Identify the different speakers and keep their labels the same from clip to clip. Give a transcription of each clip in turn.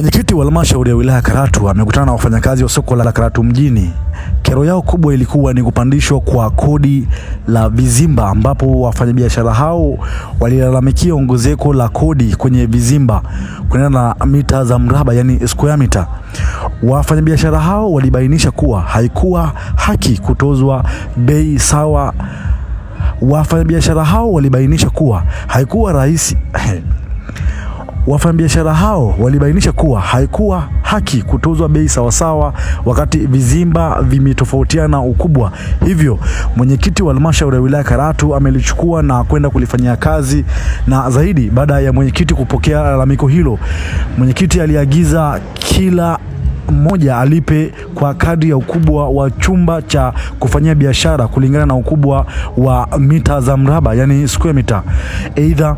Speaker 1: Mwenyekiti wa halmashauri ya wilaya Karatu amekutana na wafanyakazi wa soko la Karatu mjini. Kero yao kubwa ilikuwa ni kupandishwa kwa kodi la vizimba, ambapo wafanyabiashara hao walilalamikia ongezeko la kodi kwenye vizimba kuendana na mita za mraba, yani square meter. Wafanyabiashara hao walibainisha kuwa haikuwa haki kutozwa bei sawa. Wafanyabiashara hao walibainisha kuwa haikuwa haki kutozwa bei sawasawa wakati vizimba vimetofautiana ukubwa. Hivyo mwenyekiti wa halmashauri ya wilaya Karatu amelichukua na kwenda kulifanyia kazi, na zaidi baada ya mwenyekiti kupokea lalamiko hilo, mwenyekiti aliagiza kila mmoja alipe kwa kadri ya ukubwa wa chumba cha kufanyia biashara kulingana na ukubwa wa mita za mraba, yani square meter. Aidha,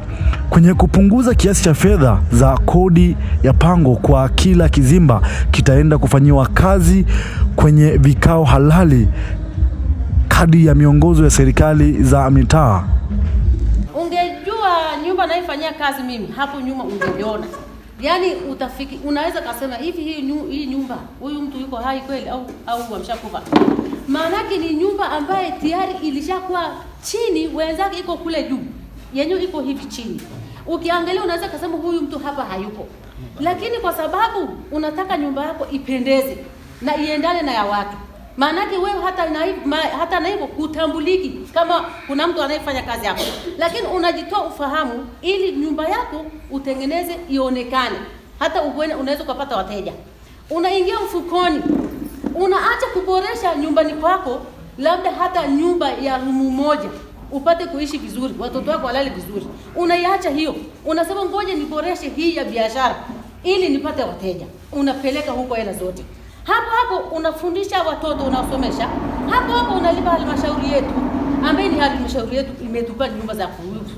Speaker 1: kwenye kupunguza kiasi cha fedha za kodi ya pango kwa kila kizimba kitaenda kufanyiwa kazi kwenye vikao halali kadri ya miongozo ya serikali za mitaa.
Speaker 2: Ungejua nyumba naifanyia kazi mimi hapo nyuma ungeniona. Yaani unaweza kusema hivi hii nyumba huyu mtu yuko hai kweli au ameshakufa. Maana yake ni nyumba ambaye tayari ilishakuwa chini, wenzake iko kule juu. Yenyewe iko hivi chini. Ukiangalia unaweza kusema huyu mtu hapa hayupo. Lakini kwa sababu unataka nyumba yako ipendeze na iendane na ya watu. Maana yake wewe hata na hivyo kutambuliki kama kuna mtu anayefanya kazi hapo. Lakini unajitoa ufahamu ili nyumba yako utengeneze ionekane. Hata unaweza kupata wateja. Unaingia mfukoni. Unaacha kuboresha nyumbani kwako, labda hata nyumba ya rumu moja upate kuishi vizuri, watoto wako walale vizuri. Unaiacha hiyo. Unasema ngoja niboreshe hii ya biashara ili nipate wateja. Unapeleka huko hela zote. Hapo unafundisha watoto, unasomesha. Hapo unalipa halmashauri yetu, ambaye ni halmashauri yetu imetupa nyumba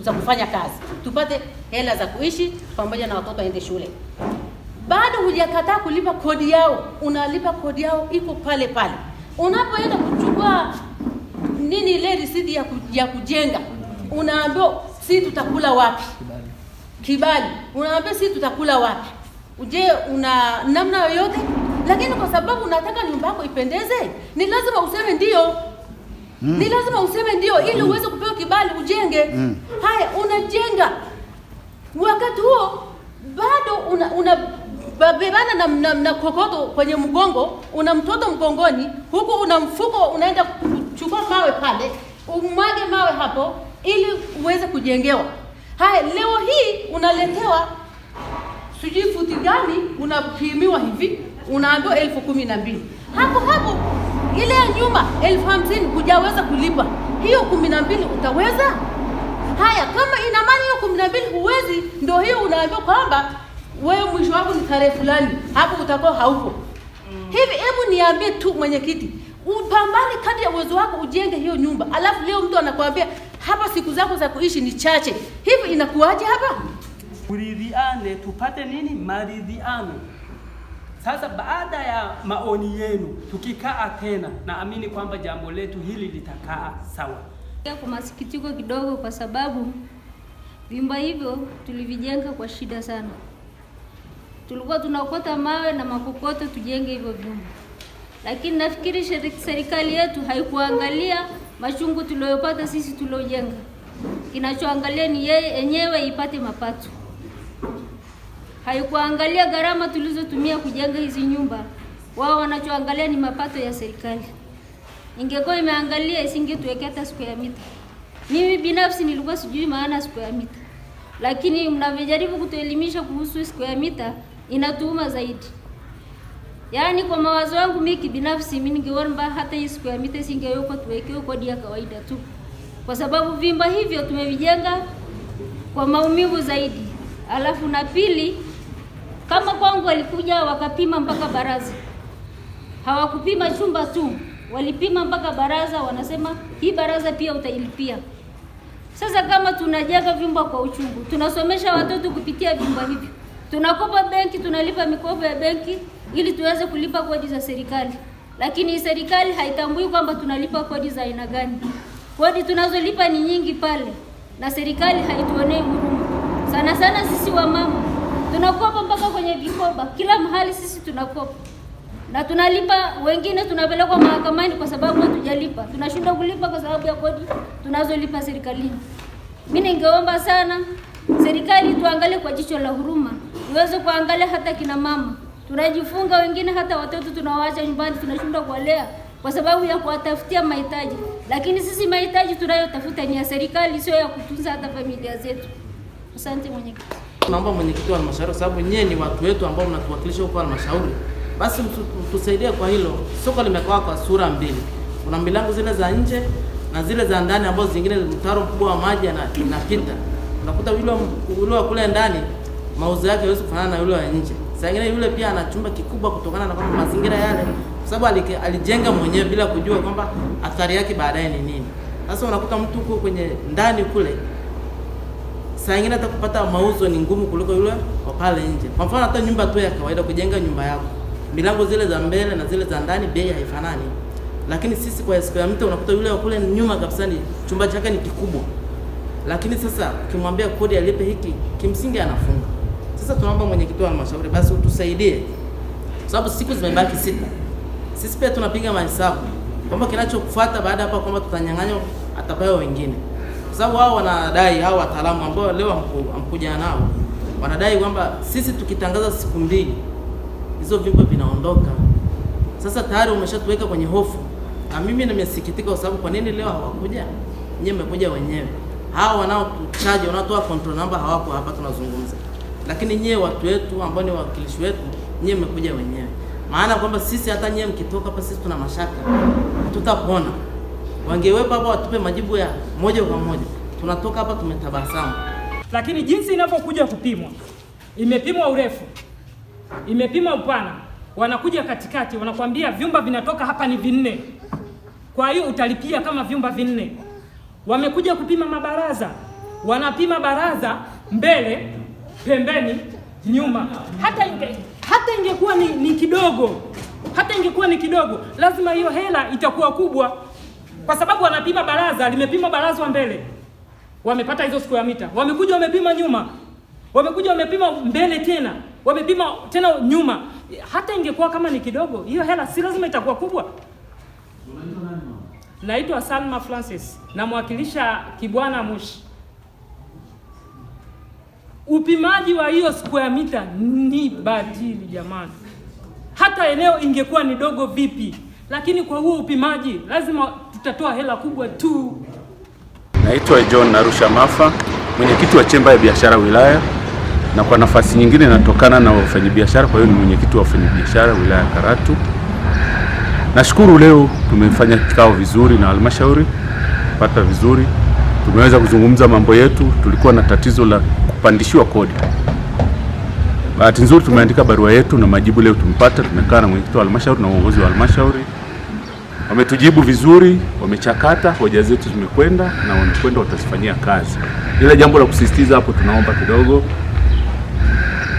Speaker 2: za kufanya kazi. Tupate hela za kuishi pamoja na watoto waende shule. Bado hujakataa kulipa kodi yao, unalipa kodi yao iko pale pale. Unapoenda kuchukua ile risiti ya kujenga, unaambiwa si tutakula wapi? Kibali. Unaambiwa si tutakula wapi? Je, una namna yoyote? Lakini kwa sababu unataka nyumba yako ipendeze, ni lazima useme ndio. Ni lazima useme ndio ili uweze kupewa kibali ujenge. Haya, unajenga. Wakati huo bado unabebana na kokoto kwenye mgongo, una mtoto mgongoni, huku una mfuko unaenda kuchukua mawe pale, umwage mawe hapo ili uweze kujengewa. Haya, leo hii unaletewa sijui futi gani, unapimiwa hivi, unaambiwa 12,000. Hapo ile nyumba 50,000 hujaweza kulipa. Hiyo 12 utaweza? Haya, kama ina maana hiyo 12 huwezi, ndio hiyo unaambiwa kwamba wewe mwisho wako ni tarehe fulani, hapo utakuwa haupo. Hivi hebu niambie tu mwenyekiti, upambane kadri ya uwezo wako ujenge hiyo nyumba. Alafu leo mtu anakuambia hapa siku zako za kuishi ni chache. Hivi inakuaje hapa?
Speaker 3: Kuridhiane, tupate nini? Maridhiano. Sasa baada ya maoni yenu tukikaa tena, naamini kwamba jambo letu hili litakaa sawa.
Speaker 4: Kwa masikitiko kidogo, kwa sababu vyumba hivyo tulivijenga kwa shida sana. Tulikuwa tunaokota mawe na makokoto tujenge hivyo vyumba. Lakini nafikiri serikali yetu haikuangalia machungu tuliyopata sisi tuliojenga. Kinachoangalia ni yeye yenyewe ipate mapato. Haikuangalia gharama tulizotumia kujenga hizi nyumba. Wao wanachoangalia ni mapato ya serikali. Ingekuwa imeangalia isingetuwekea hata square meter. Mimi binafsi nilikuwa sijui maana square meter. Lakini mnavijaribu kutuelimisha kuhusu square meter inatuuma zaidi. Yaani kwa mawazo yangu mimi binafsi mimi ningeomba hata hii square meter isingewekwa, tuwekewe kodi ya kawaida tu. Kwa sababu vimba hivyo tumevijenga kwa maumivu zaidi. Alafu na pili, kama kwangu walikuja wakapima mpaka baraza. Hawakupima chumba tu, walipima mpaka baraza, wanasema hii baraza pia utailipia. Sasa kama tunajenga vyumba kwa uchungu, tunasomesha watoto kupitia vyumba hivi. Tunakopa benki, tunalipa mikopo ya benki ili tuweze kulipa kodi za serikali. Lakini serikali haitambui kwamba tunalipa kodi za aina gani. Kodi tunazolipa ni nyingi pale na serikali haituonei huruma. Sana sisi wamama tunakopa mpaka kwenye vikoba, kila mahali sisi tunakopa na tunalipa. Wengine tunapelekwa mahakamani kwa sababu hatujalipa, tunashindwa kulipa kwa sababu ya kodi tunazolipa serikalini. Mimi ningeomba sana serikali tuangalie kwa jicho la huruma, iweze kuangalia hata kina mama tunajifunga, wengine hata watoto tunawaacha nyumbani, tunashindwa kuwalea kwa sababu ya kuwatafutia mahitaji, lakini sisi mahitaji tunayotafuta ni ya serikali, sio ya kutunza hata familia zetu. Asante mwenyekiti.
Speaker 5: Naomba mwenyekiti wa halmashauri, sababu nyewe ni watu wetu ambao mnatuwakilisha huko halmashauri, basi tusaidie kwa hilo. Soko limekaa kwa sura mbili, kuna milango zile za nje na zile za ndani ambazo zingine mtaro mkubwa wa maji inapita. Unakuta yule wa kule ndani mauzo yake haiwezi kufanana na yule wa nje. Sasa ingine yule pia ana chumba kikubwa kutokana na kwamba mazingira yale, kwa sababu alijenga mwenyewe bila kujua kwamba athari yake baadaye ni nini. Sasa unakuta mtu huko kwenye ndani kule, saa ingine hata kupata mauzo ni ngumu kuliko yule wa pale nje. Kwa mfano hata nyumba tu ya kawaida, kujenga nyumba yako, milango zile za mbele na zile za ndani bei haifanani. Lakini sisi kwa square meter unakuta yule wa kule nyuma kabisa ni chumba chake ni kikubwa. Lakini sasa ukimwambia kodi alipe hiki, kimsingi anafunga. Sasa tunaomba mwenyekiti wa halmashauri basi utusaidie, kwa sababu siku zimebaki 6. Sisi pia tunapiga mahesabu kwamba kinachofuata baada hapa kwamba tutanyang'anywa atapewa wengine, kwa sababu wao wanadai, hao wataalamu ambao leo amkuja nao wanadai kwamba sisi tukitangaza siku 2 hizo vyumba vinaondoka. Sasa tayari umeshatuweka kwenye hofu, na mimi nimesikitika kwa sababu kwa nini leo hawakuja? Nyinyi mmekuja wenyewe. Hao wanaotuchaji, wanatoa control number hawako hapa tunazungumza, lakini nyie watu wetu ambao ni wawakilishi wetu, nyie mmekuja wenyewe. Maana kwamba sisi hata nyie mkitoka hapa sisi tuna mashaka, tutapona. Wangewepo hapa watupe majibu ya moja kwa moja, tunatoka hapa tumetabasamu.
Speaker 3: Lakini jinsi inapokuja kupimwa, imepimwa urefu, imepima upana, wanakuja katikati wanakuambia vyumba vinatoka hapa ni 4, kwa hiyo utalipia kama vyumba 4. Wamekuja kupima mabaraza, wanapima baraza mbele, pembeni, nyuma. Hata ingekuwa ni kidogo, lazima hiyo hela itakuwa kubwa, kwa sababu wanapima baraza, limepima baraza wa mbele, wamepata hizo square meter. Wamekuja wamepima nyuma, wamekuja wamepima mbele tena, wamepima tena nyuma. Hata ingekuwa kama ni kidogo, hiyo hela si lazima itakuwa kubwa. Naitwa Salma Francis, namwakilisha Kibwana Moshi. Upimaji wa hiyo square meter ni batili jamani. Hata eneo ingekuwa ni dogo vipi, lakini kwa huo upimaji lazima tutatoa hela kubwa tu.
Speaker 6: Naitwa John Narusha Mafa, mwenyekiti wa chemba ya biashara wilaya, na kwa nafasi nyingine natokana na wafanyabiashara, kwa hiyo ni mwenyekiti wa wafanyabiashara wilaya ya Karatu. Nashukuru leo tumefanya kikao vizuri na halmashauri, pata vizuri. Tumeweza kuzungumza mambo yetu, tulikuwa na tatizo la kupandishiwa kodi. Bahati nzuri tumeandika barua yetu na majibu leo tumepata. Tumekaa na mwenyekiti wa halmashauri na uongozi wa halmashauri, wametujibu vizuri, wamechakata hoja zetu, zimekwenda na wanakwenda watazifanyia kazi. Ila jambo la kusisitiza hapo, tunaomba kidogo,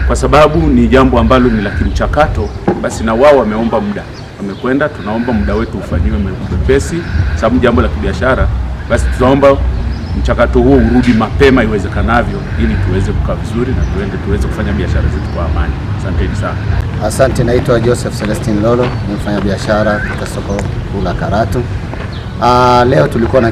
Speaker 6: kwa sababu ni jambo ambalo ni la kimchakato, basi na wao wameomba muda, wamekwenda, tunaomba muda wetu ufanyiwe mwepesi, sababu jambo la kibiashara, basi tunaomba mchakato huo urudi mapema iwezekanavyo, ili tuweze kukaa vizuri na tuweze kufanya biashara zetu kwa amani. Asanteni sana.
Speaker 7: Asante, naitwa Joseph Celestine Lolo, ni mfanya biashara katika soko kuu la Karatu. Leo tulikuwa na